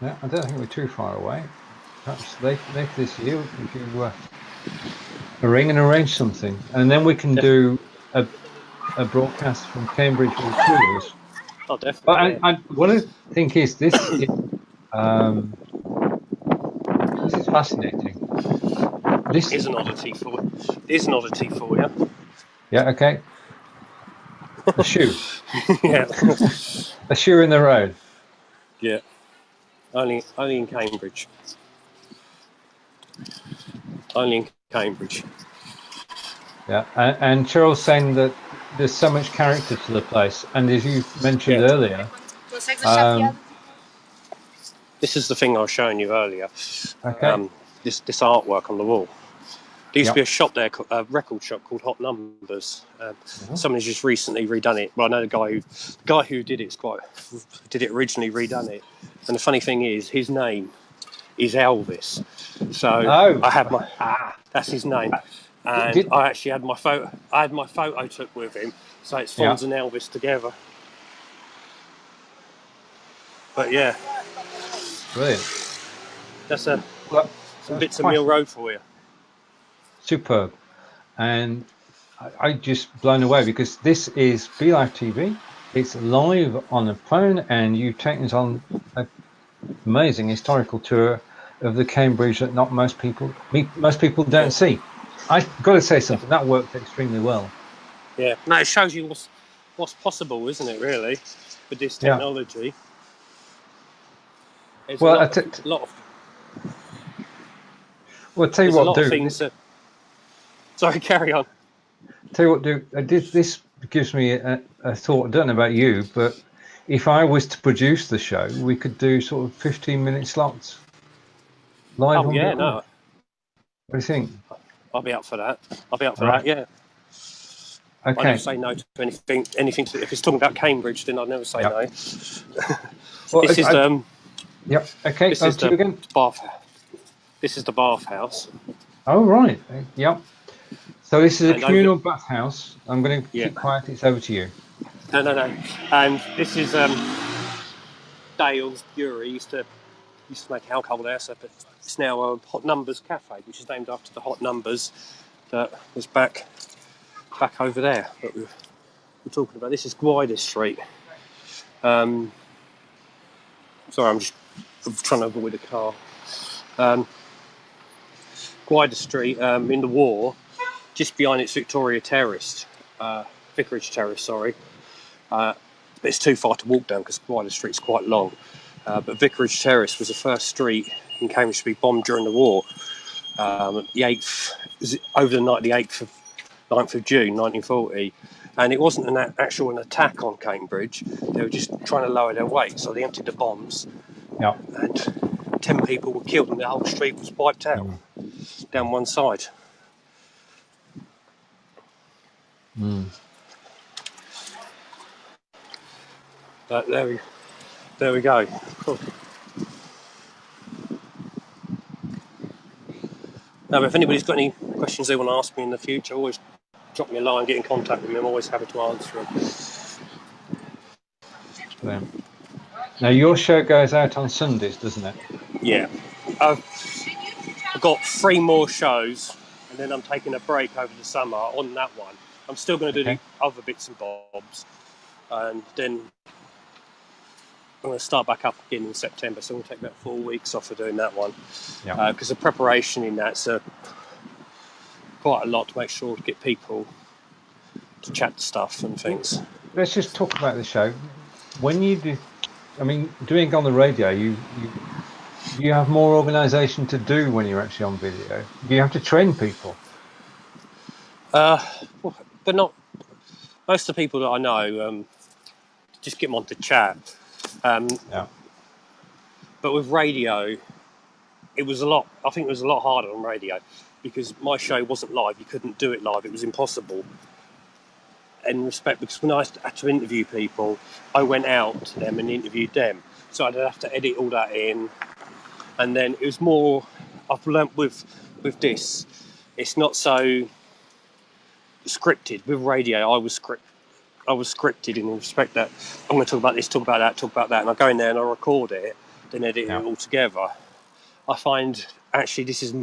Speaker 1: Yeah, I don't think we're too far away. Perhaps later this year, if you ring and arrange something, and then we can do a broadcast from Cambridge with tours.
Speaker 2: Oh, definitely.
Speaker 1: But I what I think is this is fascinating. This
Speaker 2: is an oddity for you.
Speaker 1: Yeah. Okay. A shoe.
Speaker 2: Yeah.
Speaker 1: A shoe in the road.
Speaker 2: Yeah. Only in Cambridge. Only in Cambridge.
Speaker 1: Yeah, and Cheryl's saying that there's so much character to the place, and as you mentioned
Speaker 2: Yeah.
Speaker 1: earlier,
Speaker 2: This is the thing I was showing you earlier.
Speaker 1: okay,
Speaker 2: This artwork on the wall. There used to
Speaker 1: yep,
Speaker 2: be a shop there, a record shop called Hot Numbers. Someone's just recently redone it. Well, I know the guy who did it did it originally, redone it. And the funny thing is, his name is Elvis. So
Speaker 1: oh,
Speaker 2: I had that's his name, and
Speaker 1: did,
Speaker 2: I actually had my photo. I had my photo took with him, so it's
Speaker 1: yeah,
Speaker 2: Fonz and Elvis together. But yeah,
Speaker 1: brilliant.
Speaker 2: that's
Speaker 1: Well,
Speaker 2: some
Speaker 1: that's
Speaker 2: bits of Mill Road for you.
Speaker 1: superb, and I just blown away because this is BLIFe TV. It's live on a phone, and you've taken us on an amazing historical tour of the Cambridge that not most people don't see. I got to say something that worked extremely well.
Speaker 2: Yeah, no, it shows you what's possible, isn't it? Really, with this technology. There's
Speaker 1: Well,
Speaker 2: a lot of
Speaker 1: well, tell you
Speaker 2: there's a
Speaker 1: what,
Speaker 2: lot of
Speaker 1: do
Speaker 2: things that. Sorry, carry on.
Speaker 1: tell you what, do this gives me a thought. I don't know about you, but if I was to produce the show, we could do sort of 15-minute slots live on
Speaker 2: Yeah,
Speaker 1: BLIFe.
Speaker 2: no,
Speaker 1: What do you think?
Speaker 2: I'll be up for that. I'll be up for
Speaker 1: Right.
Speaker 2: that. Yeah. I
Speaker 1: Okay.
Speaker 2: never say no to anything. If it's talking about Cambridge, then I'd never say no.
Speaker 1: Well,
Speaker 2: This is
Speaker 1: Yep. Okay.
Speaker 2: This is the
Speaker 1: again.
Speaker 2: bath. This is the bathhouse.
Speaker 1: Oh right. Yep. So this is a
Speaker 2: And
Speaker 1: communal bathhouse. I'm going to
Speaker 2: Yeah.
Speaker 1: keep quiet. It's over to you.
Speaker 2: No. And this is Dale's Brewery. Used to make alcohol there, so it's now a Hot Numbers Cafe, which is named after the Hot Numbers that was back over there. But we're talking about. This is Gwyder Street. Sorry, I'm just trying to avoid a car. Gwyder Street in the war, just behind it's Vicarage Terrace. Sorry. It's too far to walk down because Gwyder Street's quite long. But Vicarage Terrace was the first street in Cambridge to be bombed during the war. The 8th, overnight, the 9th of June 1940. And it wasn't an attack on Cambridge. They were just trying to lower their weight, so they emptied the bombs.
Speaker 1: Yeah.
Speaker 2: And 10 people were killed, and the whole street was wiped out down one side. But there we go. Cool. Now, if anybody's got any questions they want to ask me in the future, always drop me a line, get in contact with me. I'm always happy to answer them.
Speaker 1: Now, your show goes out on Sundays, doesn't it?
Speaker 2: Yeah. I've got 3 more shows, and then I'm taking a break over the summer on that one. I'm still going to do the other bits and bobs, and then I'm going to start back up again in September, so I'm going to take about 4 weeks off of doing that one. Because the preparation in that's quite a lot to make sure to get people to chat stuff and things.
Speaker 1: Let's just talk about the show. When you do, doing it on the radio, you have more organisation to do when you're actually on video. You have to train people.
Speaker 2: But not most of the people that I know. Just get them on to chat. But with radio, it was a lot. I think it was a lot harder on radio because my show wasn't live. You couldn't do it live. It was impossible. In respect, because when I had to interview people, I went out to them and interviewed them. So I'd have to edit all that in, and then it was more. I've learnt with this, it's not so scripted. With radio, I was scripted in the respect that I'm going to talk about this, talk about that, and I go in there and I record it, then edit it all together. I find actually this is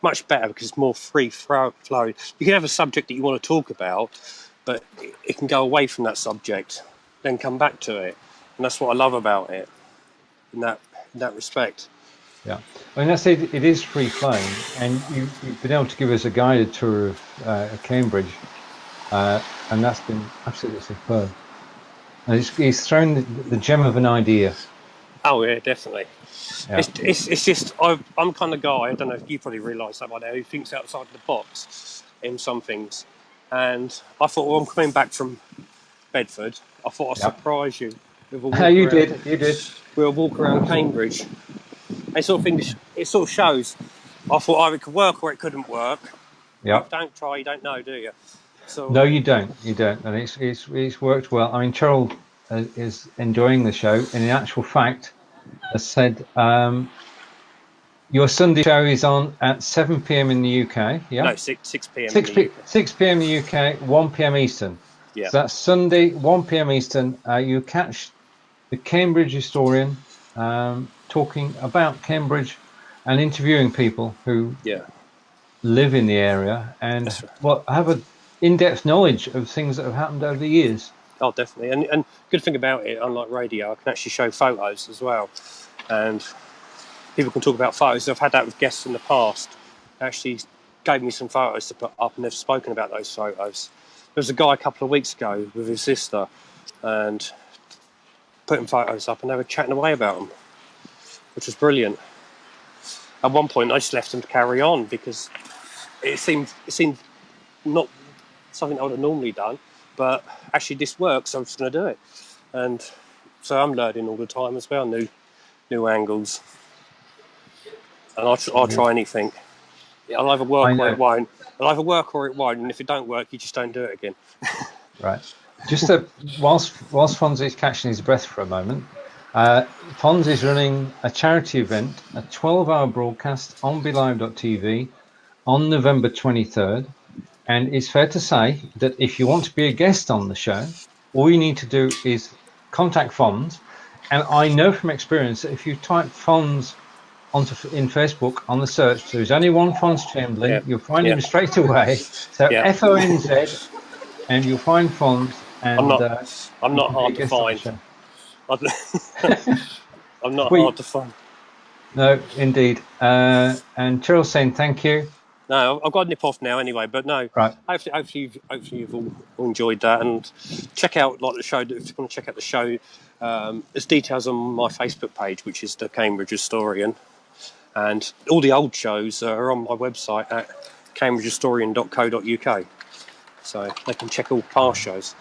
Speaker 2: much better because it's more free flow. You can have a subject that you want to talk about, but it can go away from that subject, then come back to it, and that's what I love about it in that respect.
Speaker 1: Yeah, that's it. It is free flowing, and you've been able to give us a guided tour of Cambridge, and that's been absolutely superb. And he's thrown the gem of an idea
Speaker 2: Oh yeah, definitely.
Speaker 1: Yeah.
Speaker 2: It's just I'm the kind of guy. I don't know if you probably realise that by now, who thinks outside the box in some things. And I thought, well, I'm coming back from Bedford. I thought I'd
Speaker 1: Yeah.
Speaker 2: surprise you with a walk
Speaker 1: You
Speaker 2: around.
Speaker 1: did. You did.
Speaker 2: With a walk around Cambridge. It sort of thing. It sort of shows. I thought either it could work or it couldn't work.
Speaker 1: Yeah.
Speaker 2: You don't try, you don't know, do you? So
Speaker 1: No, you don't. You don't, and it's worked well. I mean, Cheryl is enjoying the show, and in actual fact, has said your Sunday show is on at 7 p.m. in the UK. Yeah,
Speaker 2: no, 6 p.m. in the UK.
Speaker 1: 6 p.m. in the UK, 1 p.m. Eastern.
Speaker 2: Yeah.
Speaker 1: So that's Sunday, 1 p.m. Eastern. You catch the Cambridge historian talking about Cambridge and interviewing people who live in the area and have an in-depth knowledge of things that have happened over the years.
Speaker 2: Oh, definitely. And good thing about it, unlike radio, I can actually show photos as well. And people can talk about photos. I've had that with guests in the past. They actually gave me some photos to put up, and they've spoken about those photos. There was a guy a couple of weeks ago with his sister, and putting photos up, and they were chatting away about them, which was brilliant. At one point, I just left them to carry on because it seemed not something I would have normally done, but actually this works, so I'm just going to do it. And so I'm learning all the time as well, new angles. And I'll try anything. I'll either work or it won't. I'll either work or it won't, and if it don't work, you just don't do it again.
Speaker 1: Right. Just whilst Fonz is catching his breath for a moment, Fonz is running a charity event, a 12-hour broadcast on BLIFbot.tv on November 23rd. And it's fair to say that if you want to be a guest on the show, all you need to do is contact Fonz. And I know from experience that if you type Fonz in Facebook on the search, there's only one Fonz Chamberlain. You'll find him straight away. So FONZ, and you'll find Fonz. And
Speaker 2: I'm not hard to find. I'm not hard to find.
Speaker 1: No, indeed. And Cheryl's saying thank you.
Speaker 2: No, I've got to nip off now anyway. But no,
Speaker 1: right.
Speaker 2: Hopefully you've all enjoyed that, and check out the show. If you want to check out the show, there's details on my Facebook page, which is the Cambridge Historian, and all the old shows are on my website at cambridgehistorian.co.uk. So they can check all past shows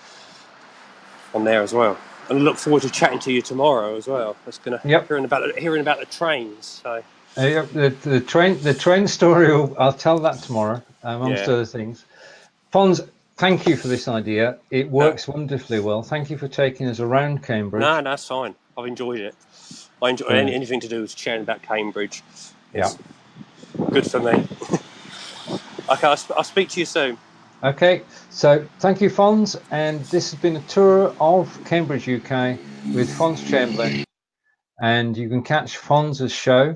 Speaker 2: on there as well. And I look forward to chatting to you tomorrow as well. That's going to hearing about the trains. So.
Speaker 1: The train story, I'll tell that tomorrow, amongst other things. Fonz, thank you for this idea. It works wonderfully well. Thank you for taking us around Cambridge.
Speaker 2: No, that's fine. I've enjoyed it. I enjoy anything to do with sharing about Cambridge. It's good for me. Okay, I'll speak to you soon.
Speaker 1: Okay, so thank you, Fonz. And this has been a tour of Cambridge, UK with Fonz Chamberlain. And you can catch Fonz's show.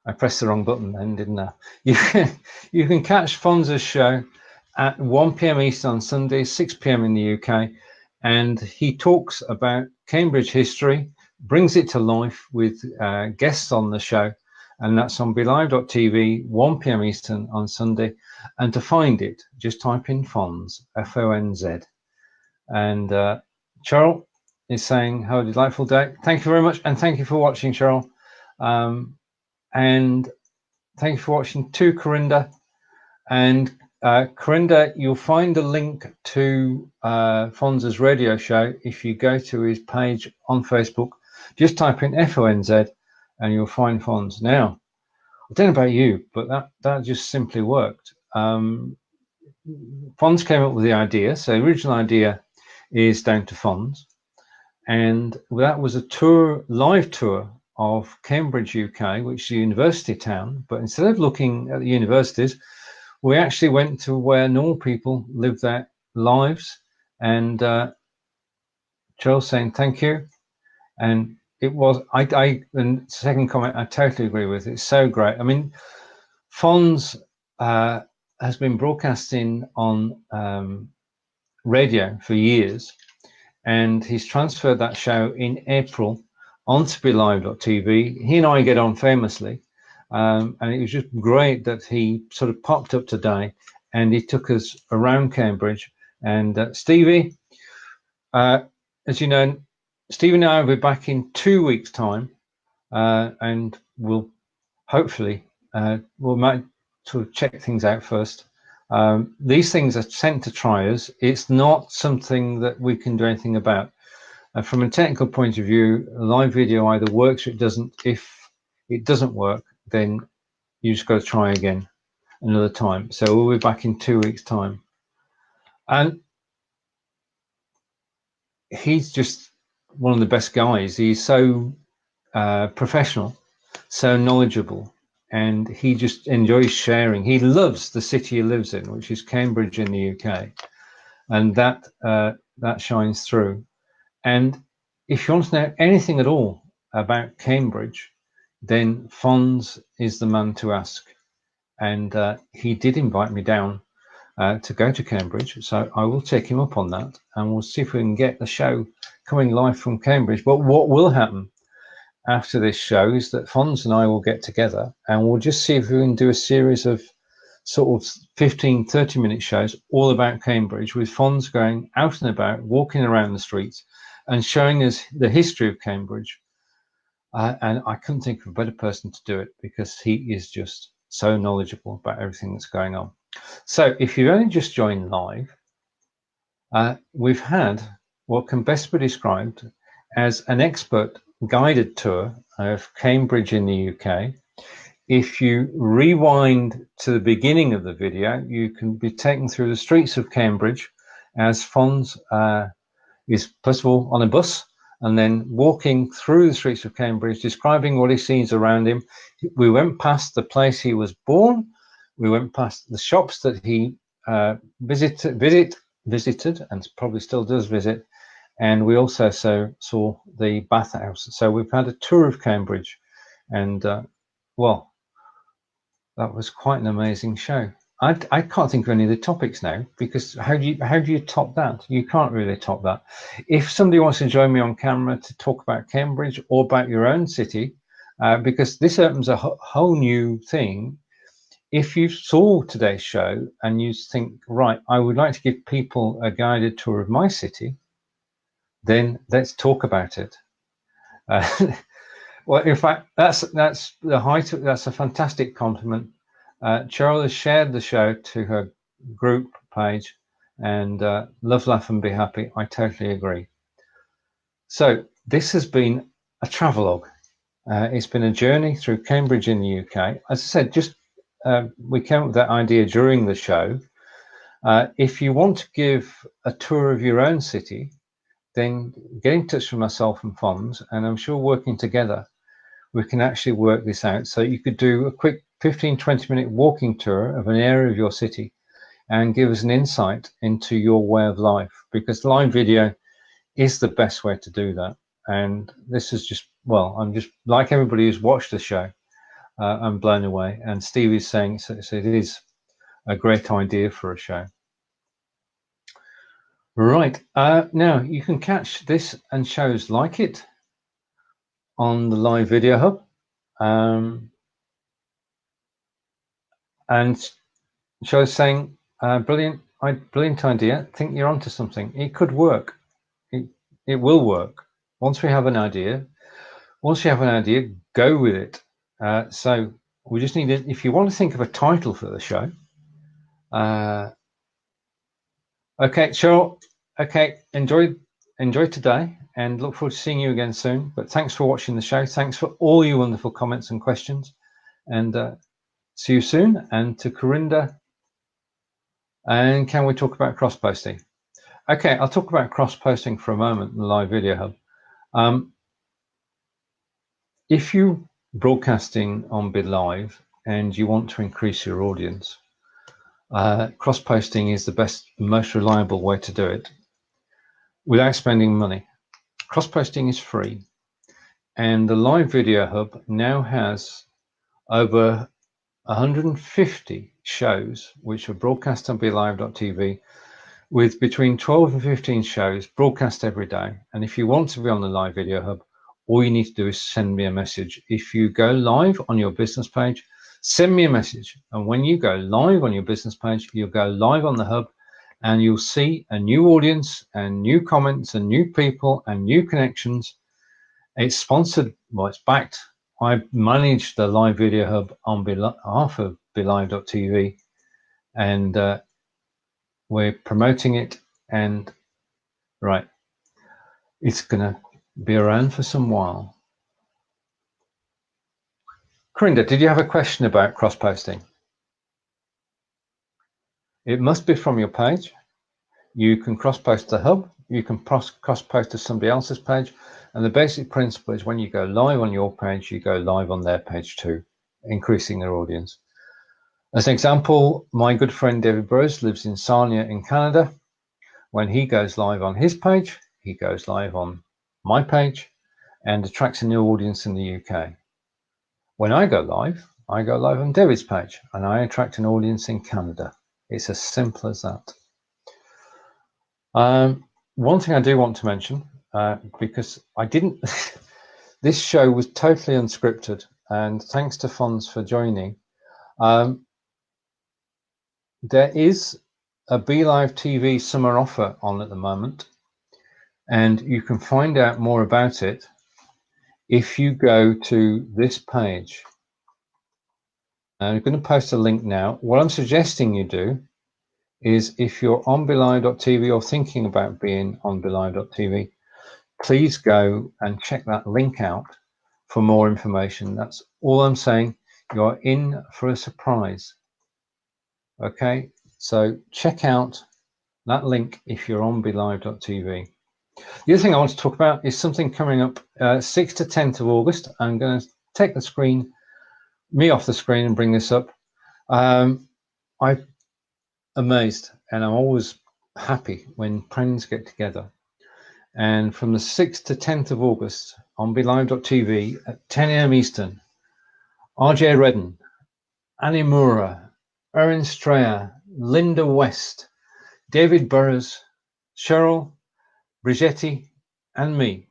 Speaker 1: I pressed the wrong button then, didn't I? You can catch Fonz's show at 1 p.m. East on Sunday, 6 p.m. in the UK, and he talks about Cambridge history, brings it to life with guests on the show, and that's on BLIFbot.tv, 1 p.m. Eastern on Sunday. And to find it, just type in Fonz, F-O-N-Z. And Cheryl is saying, have a delightful day. Thank you very much, and thank you for watching, Cheryl. And thank you for watching too, Corinda. And Corinda, you'll find a link to Fonz's radio show if you go to his page on Facebook. Just type in FONZ and you'll find Fonz. Now, I don't know about you, but that just simply worked. Fonz came up with the idea. So the original idea is down to Fonz. And that was a live tour of Cambridge, UK, which is a university town. But instead of looking at the universities, we actually went to where normal people live their lives. And Joel's saying thank you. And it was, and second comment, I totally agree with. It's so great. I mean, Fonz has been broadcasting on radio for years. And he's transferred that show in April onto BLIFbot.tv. He and I get on famously, and it was just great that he sort of popped up today and he took us around Cambridge. And Stevie, as you know, Steve and I will be back in 2 weeks' time, and we'll hopefully we might sort of check things out first. These things are sent to triers. It's not something that we can do anything about. From a technical point of view, live video either works or it doesn't. If it doesn't work, then you just got to try again another time. So we'll be back in 2 weeks' time. And he's just one of the best guys. He's so professional, so knowledgeable, and he just enjoys sharing. He loves the city he lives in, which is Cambridge in the UK, and that shines through. And if you want to know anything at all about Cambridge, then Fonz is the man to ask. And he did invite me down to go to Cambridge, so I will take him up on that, and we'll see if we can get the show coming live from Cambridge. But what will happen after this show is that Fonz and I will get together and we'll just see if we can do a series of sort of 15-30 minute shows all about Cambridge, with Fonz going out and about, walking around the streets and showing us the history of Cambridge. And I couldn't think of a better person to do it, because he is just so knowledgeable about everything that's going on. So if you've only just joined live, we've had what can best be described as an expert guided tour of Cambridge in the UK. If you rewind to the beginning of the video, you can be taken through the streets of Cambridge as Fonz is first of all on a bus and then walking through the streets of Cambridge, describing what he sees around him. We went past the place he was born. We went past the shops that he visited and probably still does visit. And we also saw the bathhouse. So we've had a tour of Cambridge, and well, that was quite an amazing show. I can't think of any of the topics now, because how do you top that? You can't really top that. If somebody wants to join me on camera to talk about Cambridge or about your own city, because this opens a whole new thing. If you saw today's show and you think, right, I would like to give people a guided tour of my city, then let's talk about it. Well, in fact, that's the height. That's a fantastic compliment. Cheryl has shared the show to her group page, and love, laugh, and be happy. I totally agree. So this has been a travelogue. It's been a journey through Cambridge in the UK. As I said, just we came up with that idea during the show. If you want to give a tour of your own city, then get in touch with myself and Fonz, and I'm sure working together we can actually work this out. So you could do a quick 15-20 minute walking tour of an area of your city and give us an insight into your way of life, because live video is the best way to do that. And this is just, well, I'm just like everybody who's watched the show, I'm blown away. And Steve is saying so it is a great idea for a show. Right, now you can catch this and shows like it on the Live Video Hub. And shows saying, brilliant idea, think you're onto something. It could work. It will work. Once we have an idea, go with it. So we just need it. If you want to think of a title for the show, okay, Cheryl. Okay, enjoy today, and look forward to seeing you again soon. But thanks for watching the show. Thanks for all your wonderful comments and questions, and see you soon. And to Corinda, and can we talk about cross posting? Okay, I'll talk about cross posting for a moment in the Live Video Hub. If you're broadcasting on BLIFe and you want to increase your audience, cross posting is the best, most reliable way to do it without spending money. Cross posting is free, and the Live Video Hub now has over 150 shows which are broadcast on BLIFe.tv, with between 12 and 15 shows broadcast every day. And if you want to be on the Live Video Hub, all you need to do is send me a message. If you go live on your business page, send me a message, and when you go live on your business page, you'll go live on the hub, and you'll see a new audience and new comments and new people and new connections. It's sponsored, well, it's backed. I manage the live video hub on behalf of BLIFbot.tv, and we're promoting it, and right, it's gonna be around for some while. Corinda, did you have a question about cross-posting? It must be from your page. You can cross-post the hub, you can cross-post to somebody else's page, and the basic principle is when you go live on your page, you go live on their page too, increasing their audience. As an example, my good friend David Burrows lives in Sarnia in Canada. When he goes live on his page, he goes live on my page and attracts a new audience in the UK. When I go live on David's page and I attract an audience in Canada. It's as simple as that. One thing I do want to mention, because I didn't, this show was totally unscripted, and thanks to Fonz for joining. There is a BLive TV summer offer on at the moment, and you can find out more about it if you go to this page. I'm going to post a link now. What I'm suggesting you do is, if you're on BLIFbot.tv or thinking about being on BLIFbot.tv, please go and check that link out for more information. That's all I'm saying. You're in for a surprise. Okay, so check out that link if you're on BLIFbot.tv. The other thing I want to talk about is something coming up 6th to 10th of August. I'm going to take me off the screen and bring this up. I'm amazed, and I'm always happy when friends get together. And from the 6th to 10th of August on BLIFbot.tv at 10 AM Eastern, RJ Redden, Annie Mura, Erin Strayer, Linda West, David Burrows, Cheryl, Brigetti, and me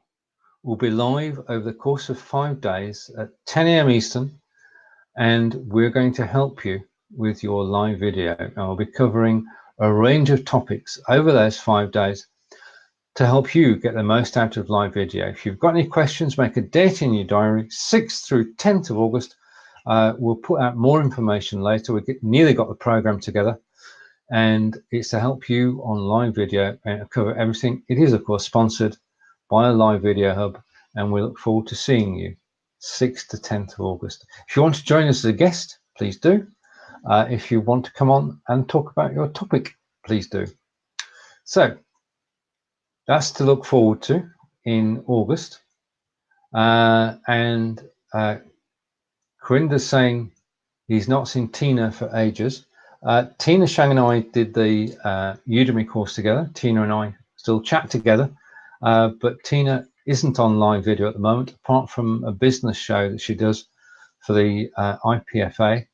Speaker 1: will be live over the course of 5 days at 10 AM Eastern, and we're going to help you with your live video. And I'll be covering a range of topics over those 5 days to help you get the most out of live video. If you've got any questions, make a date in your diary, 6th through 10th of August. We'll put out more information later. We've nearly got the program together, and it's to help you on live video and cover everything. It is, of course, sponsored by a live video hub, and we look forward to seeing you 6th to 10th of August. If you want to join us as a guest, please do. If you want to come on and talk about your topic, please do. So that's to look forward to in August. And Corinda's saying he's not seen Tina for ages. Tina Shang and I did the Udemy course together. Tina and I still chat together, but Tina isn't on live video at the moment, apart from a business show that she does for the IPFA,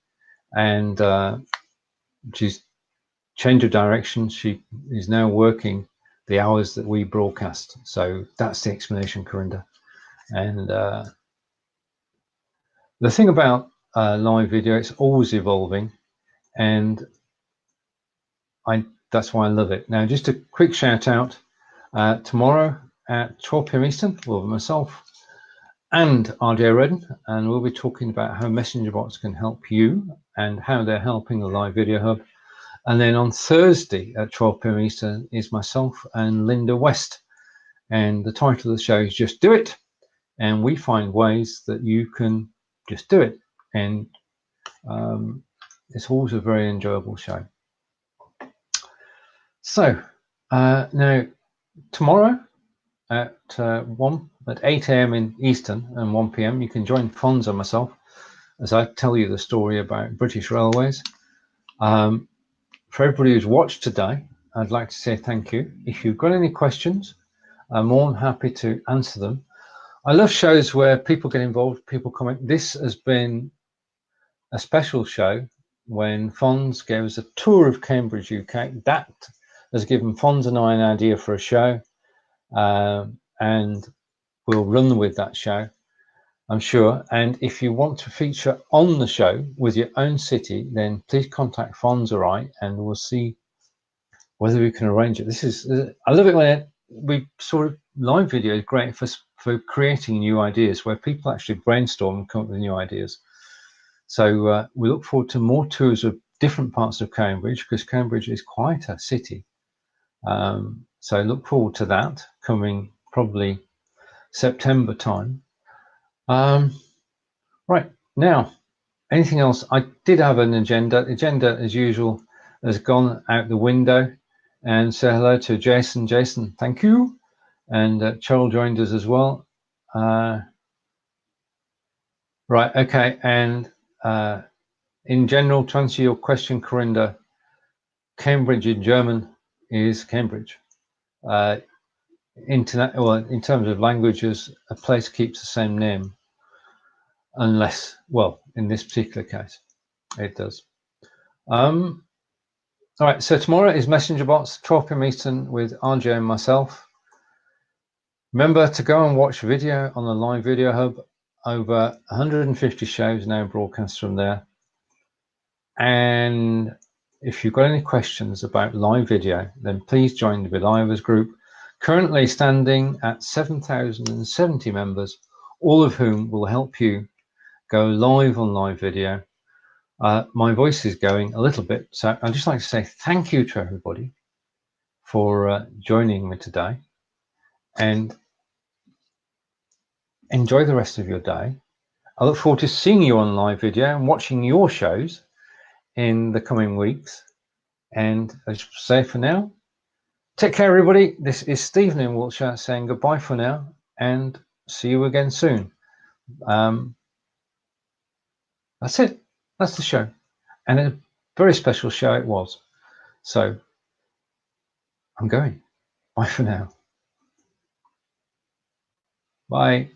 Speaker 1: and she's changed her direction. She is now working the hours that we broadcast. So that's the explanation, Corinda. And the thing about live video, it's always evolving, and that's why I love it. Now, just a quick shout out, tomorrow at 12 PM Eastern, we'll have myself and RJ Redden, and we'll be talking about how messenger bots can help you and how they're helping the live video hub. And then on Thursday at 12 PM Eastern is myself and Linda West, and the title of the show is Just Do It, and we find ways that you can just do it, and it's always a very enjoyable show. So now tomorrow at 8 AM in Eastern and 1 PM, you can join Fonz and myself as I tell you the story about British Railways. For everybody who's watched today, I'd like to say thank you. If you've got any questions, I'm more than happy to answer them. I love shows where people get involved, people comment. This has been a special show when Fonz gave us a tour of Cambridge, UK. That has given Fonz and I an idea for a show, and we'll run with that show, I'm sure. And if you want to feature on the show with your own city, then please contact Fonz or I, and we'll see whether we can arrange it. This is, I love it when we sort of live video is great for creating new ideas, where people actually brainstorm and come up with new ideas. So we look forward to more tours of different parts of Cambridge, because Cambridge is quite a city. So look forward to that coming probably September time. Right, now, anything else? I did have an agenda. Agenda, as usual, has gone out the window. And say hello to Jason. Jason, thank you. And Cheryl joined us as well. Right, okay. And in general, to answer your question, Corinda, Cambridge in German is Cambridge. In terms of languages, a place keeps the same name, unless, well, in this particular case, it does. All right, so tomorrow is Messenger Bots, 12 p.m. Eastern with RJ and myself. Remember to go and watch video on the Live Video Hub. Over 150 shows now broadcast from there. And if you've got any questions about live video, then please join the Believers group, currently standing at 7,070 members, all of whom will help you go live on live video. My voice is going a little bit, so I'd just like to say thank you to everybody for joining me today, and enjoy the rest of your day. I look forward to seeing you on live video and watching your shows in the coming weeks. And as I say for now, take care, everybody. This is Stephen in Wiltshire saying goodbye for now, and see you again soon. That's it. That's the show. And a very special show it was. So I'm going. Bye for now. Bye.